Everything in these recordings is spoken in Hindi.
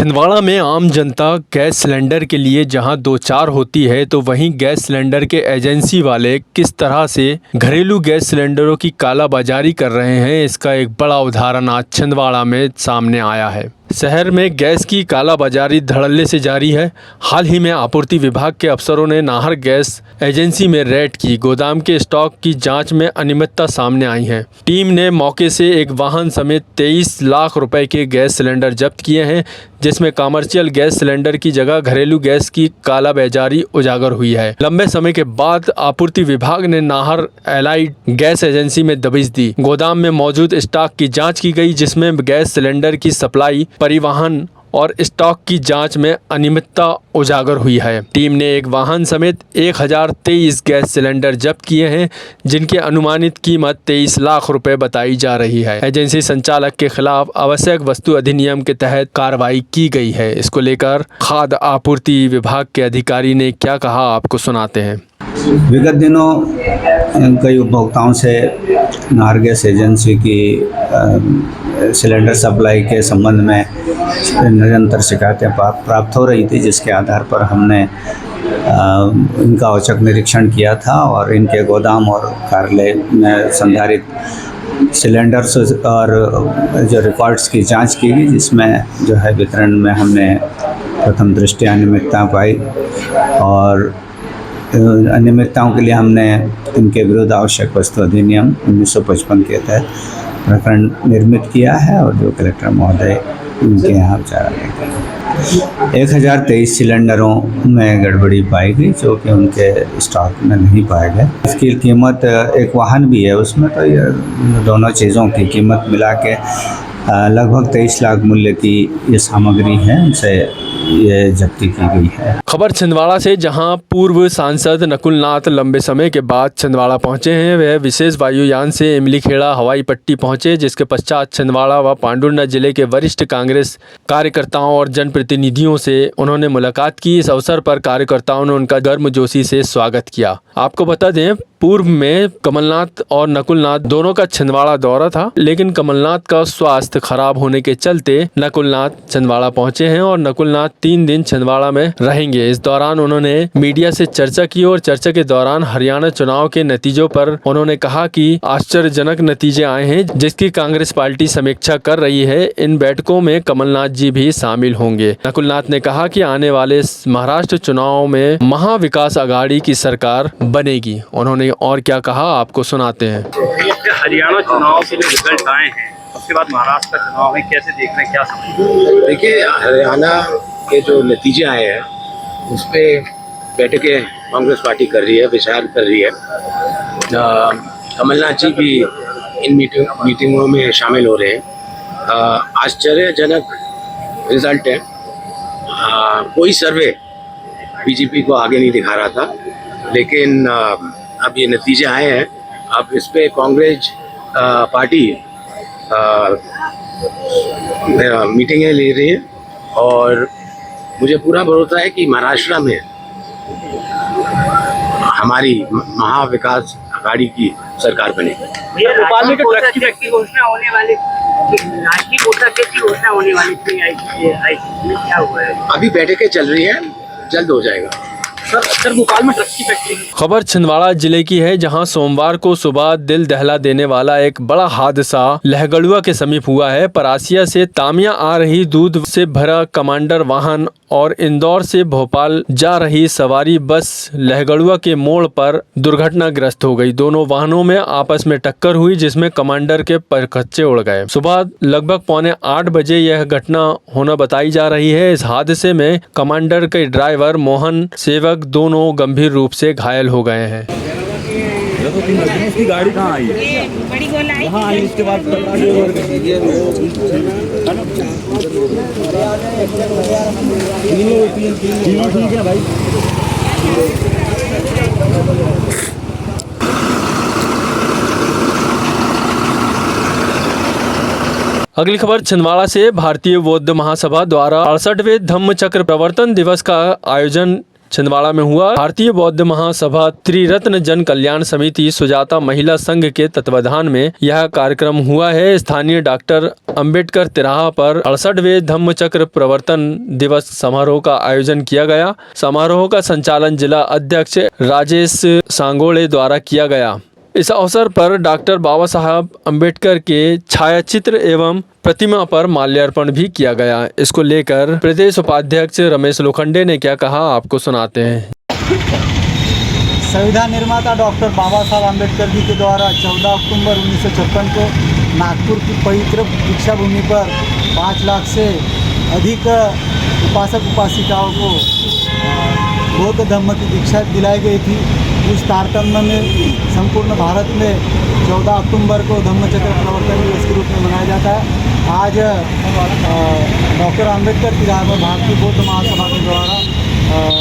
छिंदवाड़ा में आम जनता गैस सिलेंडर के लिए जहां दो चार होती है, तो वहीं गैस सिलेंडर के एजेंसी वाले किस तरह से घरेलू गैस सिलेंडरों की कालाबाजारी कर रहे हैं, इसका एक बड़ा उदाहरण आज छिंदवाड़ा में सामने आया है। शहर में गैस की कालाबाजारी धड़ल्ले से जारी है। हाल ही में आपूर्ति विभाग के अफसरों ने नाहर गैस एजेंसी में रेड की। गोदाम के स्टॉक की जांच में अनियमितता सामने आई है। टीम ने मौके से एक वाहन समेत 23 लाख रुपए के गैस सिलेंडर जब्त किए हैं, जिसमें कमर्शियल गैस सिलेंडर की जगह घरेलू गैस की कालाबाजारी उजागर हुई है। लंबे समय के बाद आपूर्ति विभाग ने नाहर एलाइड गैस एजेंसी में दबिश दी। गोदाम में मौजूद स्टॉक की जांच की गई, जिसमें गैस सिलेंडर की सप्लाई, परिवहन और स्टॉक की जांच में अनियमितता उजागर हुई है। टीम ने एक वाहन समेत 1023 गैस सिलेंडर जब्त किए हैं, जिनकी अनुमानित कीमत 23 लाख रुपए बताई जा रही है। एजेंसी संचालक के खिलाफ आवश्यक वस्तु अधिनियम के तहत कार्रवाई की गई है। इसको लेकर खाद्य आपूर्ति विभाग के अधिकारी ने क्या कहा, आपको सुनाते हैं। विगत दिनों कई उपभोक्ताओं से नाहर गैस एजेंसी की सिलेंडर सप्लाई के संबंध में निरंतर शिकायतें प्राप्त हो रही थी, जिसके आधार पर हमने इनका औचक निरीक्षण किया था और इनके गोदाम और कार्यालय में संधारित सिलेंडर्स और जो रिकॉर्ड्स की जांच की गई, जिसमें जो है वितरण में हमने प्रथम दृष्टया अनियमितता पाई और अनियमितताओं के लिए हमने इनके विरुद्ध आवश्यक वस्तु अधिनियम 1955 के तहत प्रकरण निर्मित किया है और जो कलेक्टर महोदय उनके यहाँ विचार गए। 1023 सिलेंडरों में गड़बड़ी पाई गई, जो कि उनके स्टॉक में नहीं पाए गए। इसकी कीमत, एक वाहन भी है उसमें, तो ये दोनों चीज़ों की कीमत मिला के लगभग 23 लाख मूल्य की ये सामग्री है, उनसे ये जब्ती की गई है। खबर छिंदवाड़ा से, जहां पूर्व सांसद नकुलनाथ लंबे समय के बाद छिंदवाड़ा पहुंचे हैं। वह विशेष वायुयान से इमलीखेड़ा हवाई पट्टी पहुंचे, जिसके पश्चात छिंदवाड़ा व पांडुर्ना जिले के वरिष्ठ कांग्रेस कार्यकर्ताओं और जनप्रतिनिधियों से उन्होंने मुलाकात की। इस अवसर पर कार्यकर्ताओं ने उनका गर्मजोशी से स्वागत किया। आपको बता दें, पूर्व में कमलनाथ और नकुलनाथ दोनों का छिंदवाड़ा दौरा था, लेकिन कमलनाथ का स्वास्थ्य खराब होने के चलते नकुलनाथ छिंदवाड़ा पहुंचे हैं और नकुलनाथ 3 दिन छिंदवाड़ा में रहेंगे। इस दौरान उन्होंने मीडिया से चर्चा की और चर्चा के दौरान हरियाणा चुनाव के नतीजों पर उन्होंने कहा कि आश्चर्यजनक नतीजे आए हैं, जिसकी कांग्रेस पार्टी समीक्षा कर रही है। इन बैठकों में कमलनाथ जी भी शामिल होंगे। नकुलनाथ ने कहा कि आने वाले महाराष्ट्र चुनाव में महाविकास अघाड़ी की सरकार बनेगी। उन्होंने और क्या कहा, आपको सुनाते हैं। हरियाणा चुनाव के जो रिजल्ट आए हैं, उसके बाद महाराष्ट्र का चुनाव है, कैसे देख रहे हैं, क्या समझ? देखिए, हरियाणा के जो नतीजे आए हैं उस पर बैठकें कांग्रेस पार्टी कर रही है, विचार कर रही है। कमलनाथ जी भी इन मीटिंगों में शामिल हो रहे हैं। आश्चर्यजनक रिजल्ट है। कोई सर्वे बीजेपी को आगे नहीं दिखा रहा था, लेकिन अब ये नतीजे आए हैं। अब इस पे कांग्रेस पार्टी मीटिंगें ले रही है और मुझे पूरा भरोसा है कि महाराष्ट्र में हमारी महाविकास अघाड़ी की सरकार बनेगी। भोपाल में जो ट्रक की घोषणा होने वाली, राष्ट्रीय घोषणा होने वाली थी, क्या हुआ है? अभी बैठकें चल रही हैं, जल्द हो जाएगा। सर, भोपाल में ट्रक की फैक्ट्री। खबर छिंदवाड़ा जिले की है, जहां सोमवार को सुबह दिल दहला देने वाला एक बड़ा हादसा लहगड़ुआ के समीप हुआ है। परासिया से तामिया आ रही दूध से भरा कमांडर वाहन और इंदौर से भोपाल जा रही सवारी बस लहगड़ुआ के मोड़ पर दुर्घटनाग्रस्त हो गई। दोनों वाहनों में आपस में टक्कर हुई, जिसमें कमांडर के परखच्चे उड़ गए। सुबह लगभग 7:45 बजे यह घटना होना बताई जा रही है। इस हादसे में कमांडर के ड्राइवर मोहन सेवक दोनों गंभीर रूप से घायल हो गए हैं। उसकी गाड़ी कहाँ आई? बड़ी गोला आई। हाँ, इसके बाद तीनों ठीक है भाई। अगली खबर छिंदवाड़ा से। भारतीय बौद्ध महासभा द्वारा 68वें धम्म चक्र प्रवर्तन दिवस का आयोजन छिंदवाड़ा में हुआ। भारतीय बौद्ध महासभा त्रिरत्न जन कल्याण समिति सुजाता महिला संघ के तत्वाधान में यह कार्यक्रम हुआ है। स्थानीय डॉक्टर अंबेडकर तिराहा पर 68वें धम्म चक्र प्रवर्तन दिवस समारोह का आयोजन किया गया। समारोह का संचालन जिला अध्यक्ष राजेश सांगोड़े द्वारा किया गया। इस अवसर पर डॉक्टर बाबा साहब अम्बेडकर के छायाचित्र एवं प्रतिमा पर माल्यार्पण भी किया गया। इसको लेकर प्रदेश उपाध्यक्ष रमेश लोखंडे ने क्या कहा, आपको सुनाते हैं। संविधान निर्माता डॉक्टर बाबा साहब अम्बेडकर जी के द्वारा 14 अक्टूबर 1956 को नागपुर की पवित्र दीक्षा भूमि पर 5 लाख से अधिक उपासक उपासिकाओं को बौद्ध धर्म की दीक्षा दिलाई गई थी। उस तारतम्य में संपूर्ण भारत में 14 अक्टूबर को धम्मचक्र प्रवर्तन दिवस के रूप में मनाया जाता है। आज डॉक्टर अम्बेडकर की याद में भारतीय बौद्ध महासभा के द्वारा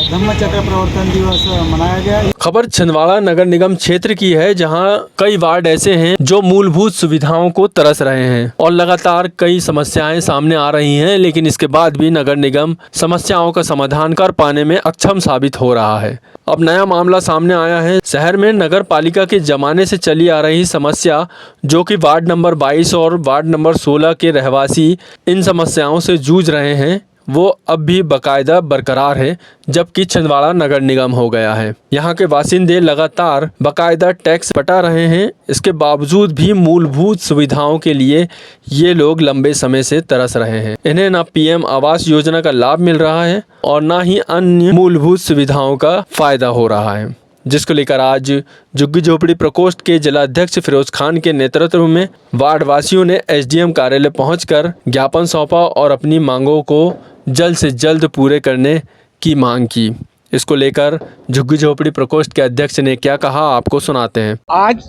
धम्मचक्र प्रवर्तन दिवस मनाया गया। खबर छिंदवाड़ा नगर निगम क्षेत्र की है, जहां कई वार्ड ऐसे हैं जो मूलभूत सुविधाओं को तरस रहे हैं और लगातार कई समस्याएं सामने आ रही हैं, लेकिन इसके बाद भी नगर निगम समस्याओं का समाधान कर पाने में अक्षम साबित हो रहा है। अब नया मामला सामने आया है। शहर में नगर पालिका के जमाने से चली आ रही समस्या, जो कि वार्ड नंबर 22 और वार्ड नंबर 16 के रहवासी इन समस्याओं से जूझ रहे हैं, वो अब भी बाकायदा बरकरार है, जबकि छिंदवाड़ा नगर निगम हो गया है। यहाँ के बासिंदे लगातार बाकायदा टैक्स पटा रहे हैं। इसके बावजूद भी मूलभूत सुविधाओं के लिए ये लोग लंबे समय से तरस रहे हैं। इन्हें ना पीएम आवास योजना का लाभ मिल रहा है और ना ही अन्य मूलभूत सुविधाओं का फायदा हो रहा है, जिसको लेकर आज झुग्गी झोपड़ी प्रकोष्ठ के जिला अध्यक्ष फिरोज खान के नेतृत्व में वार्ड वासियों ने एसडीएम कार्यालय पहुंचकर ज्ञापन सौंपा और अपनी मांगों को जल्द से जल्द पूरे करने की मांग की। इसको लेकर झुग्गी झोपड़ी प्रकोष्ठ के अध्यक्ष ने क्या कहा, आपको सुनाते हैं। आज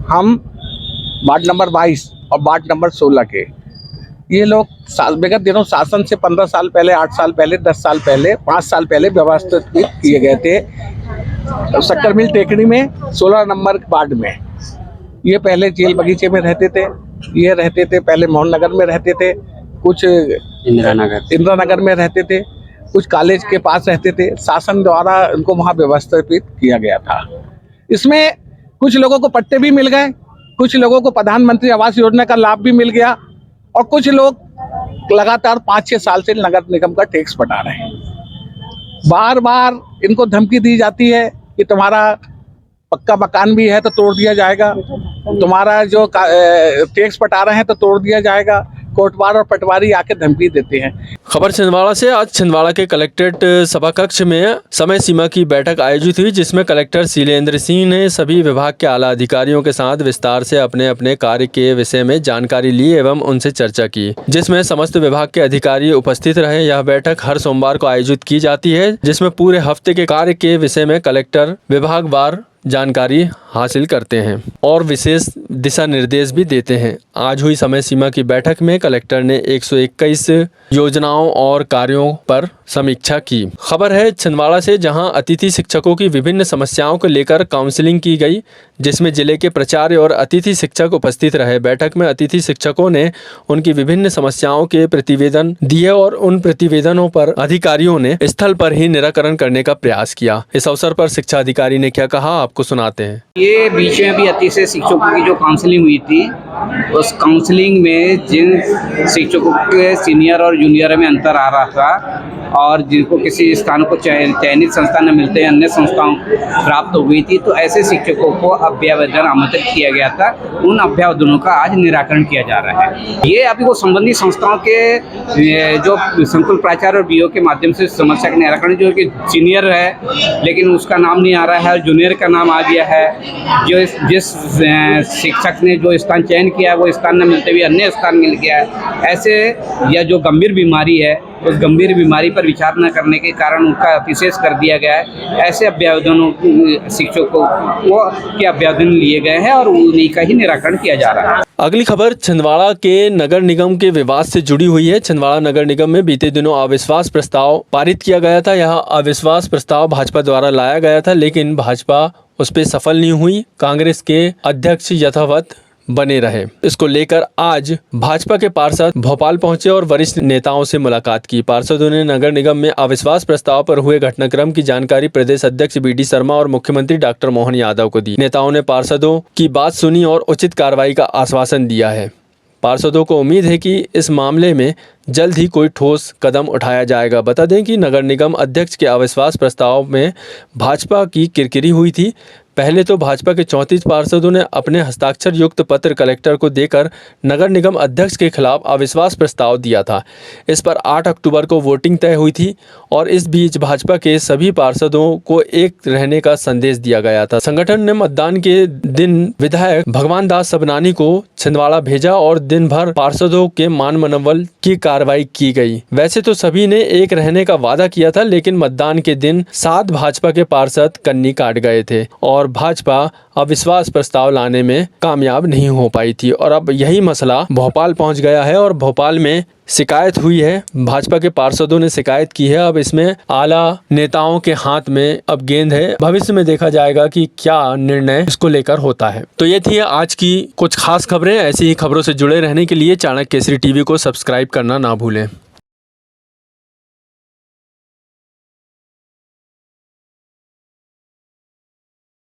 हम वार्ड नंबर 22 और वार्ड नंबर 16 के ये लोग विगत दिनों शासन से 15 साल पहले, 8 साल पहले, 10 साल पहले, 5 साल पहले व्यवस्थित किए गए थे शक्कर मिल टेकड़ी में 16 नंबर वार्ड में। ये पहले जेल बगीचे में रहते थे, ये रहते थे पहले मोहन नगर में रहते थे, कुछ इंदिरा नगर में रहते थे, कुछ कॉलेज के पास रहते थे। शासन द्वारा उनको वहाँ व्यवस्थित किया गया था। इसमें कुछ लोगों को पट्टे भी मिल गए, कुछ लोगों को प्रधानमंत्री आवास योजना का लाभ भी मिल गया और कुछ लोग लगातार 5-6 साल से नगर निगम का टैक्स पटा रहे हैं। बार बार इनको धमकी दी जाती है कि तुम्हारा पक्का मकान भी है तो तोड़ दिया जाएगा, तुम्हारा जो टैक्स पटा रहे हैं तो तोड़ दिया जाएगा। कोटवार और पटवारी आके धमकी देते हैं। खबर छिंदवाड़ा से। आज छिंदवाड़ा के कलेक्ट्रेट सभा कक्ष में समय सीमा की बैठक आयोजित हुई, जिसमें कलेक्टर शीलेंद्र सिंह ने सभी विभाग के आला अधिकारियों के साथ विस्तार से अपने अपने कार्य के विषय में जानकारी ली एवं उनसे चर्चा की, जिसमें समस्त विभाग के अधिकारी उपस्थित रहे। यह बैठक हर सोमवार को आयोजित की जाती है, जिसमें पूरे हफ्ते के कार्य के विषय में कलेक्टर विभागवार जानकारी हासिल करते हैं और विशेष दिशा निर्देश भी देते हैं। आज हुई समय सीमा की बैठक में कलेक्टर ने 121 योजनाओं और कार्यों पर समीक्षा की। खबर है छिंदवाड़ा से, जहां अतिथि शिक्षकों की विभिन्न समस्याओं को लेकर काउंसलिंग की गई, जिसमें जिले के प्राचार्य और अतिथि शिक्षक उपस्थित रहे। बैठक में अतिथि शिक्षकों ने उनकी विभिन्न समस्याओं के प्रतिवेदन दिए और उन प्रतिवेदनों पर अधिकारियों ने स्थल पर ही निराकरण करने का प्रयास किया। इस अवसर पर शिक्षा अधिकारी ने क्या कहा, आपको सुनाते हैं। ये बीच में अभी अतिथि शिक्षकों की जो काउंसलिंग हुई थी, उस काउंसलिंग में जिन शिक्षकों के सीनियर और जूनियर में अंतर आ रहा था और जिनको किसी स्थान को चयनित संस्था न मिलते अन्य संस्थाओं प्राप्त हो गई थी, तो ऐसे शिक्षकों को अभ्यावेदन आमंत्रित किया गया था। उन अभ्यावेदनों का आज निराकरण किया जा रहा है। ये अभी वो संबंधित संस्थाओं के जो संकुल प्राचार्य और बीओ के माध्यम से समस्या का निराकरण, जो कि सीनियर है लेकिन उसका नाम नहीं आ रहा है और जूनियर का नाम आ गया है, जो जिस शिक्षक ने जो स्थान चयन किया है वो स्थान न मिलते हुए अन्य स्थान मिल गया है, ऐसे या जो गंभीर बीमारी है उस गंभीर बीमारी पर विचार न करने के कारण उनका अतिशेष कर दिया गया है। ऐसे अभ्यावेदनों शिक्षकों के अभ्यावेदन लिए गए हैं और उन्हीं का ही निराकरण किया जा रहा है। अगली खबर छिंदवाड़ा के नगर निगम के विवाद से जुड़ी हुई है। छिंदवाड़ा नगर निगम में बीते दिनों अविश्वास प्रस्ताव पारित किया गया था। यह अविश्वास प्रस्ताव भाजपा द्वारा लाया गया था, लेकिन भाजपा उस पर सफल नहीं हुई। कांग्रेस के अध्यक्ष यथावत बने रहे। इसको लेकर आज भाजपा के पार्षद भोपाल पहुंचे और वरिष्ठ नेताओं से मुलाकात की। पार्षदों ने नगर निगम में अविश्वास प्रस्ताव पर हुए घटनाक्रम की जानकारी प्रदेश अध्यक्ष BD शर्मा और मुख्यमंत्री डॉक्टर मोहन यादव को दी। नेताओं ने पार्षदों की बात सुनी और उचित कार्रवाई का आश्वासन दिया है। पार्षदों को उम्मीद है कि इस मामले में जल्द ही कोई ठोस कदम उठाया जाएगा। बता दें कि नगर निगम अध्यक्ष के अविश्वास प्रस्ताव में भाजपा की किरकिरी हुई थी। पहले तो भाजपा के 34 पार्षदों ने अपने हस्ताक्षर युक्त पत्र कलेक्टर को देकर नगर निगम अध्यक्ष के खिलाफ अविश्वास प्रस्ताव दिया था। इस पर 8 अक्टूबर को वोटिंग तय हुई थी और इस बीच भाजपा के सभी पार्षदों को एक रहने का संदेश दिया गया था। संगठन ने मतदान के दिन विधायक भगवान दास सबनानी को छिंदवाड़ा भेजा और दिन भर पार्षदों के मान मनोबल की कार्रवाई की गई। वैसे तो सभी ने एक रहने का वादा किया था, लेकिन मतदान के दिन 7 भाजपा के पार्षद कन्नी काट गए थे और भाजपा अविश्वास प्रस्ताव लाने में कामयाब नहीं हो पाई थी। और अब यही मसला भोपाल पहुंच गया है और भोपाल में शिकायत हुई है। भाजपा के पार्षदों ने शिकायत की है। अब इसमें आला नेताओं के हाथ में अब गेंद है। भविष्य में देखा जाएगा कि क्या निर्णय इसको लेकर होता है। तो ये थी आज की कुछ खास खबरें। ऐसी ही खबरों से जुड़े रहने के लिए चाणक्य केसरी टीवी को सब्सक्राइब करना ना भूलें।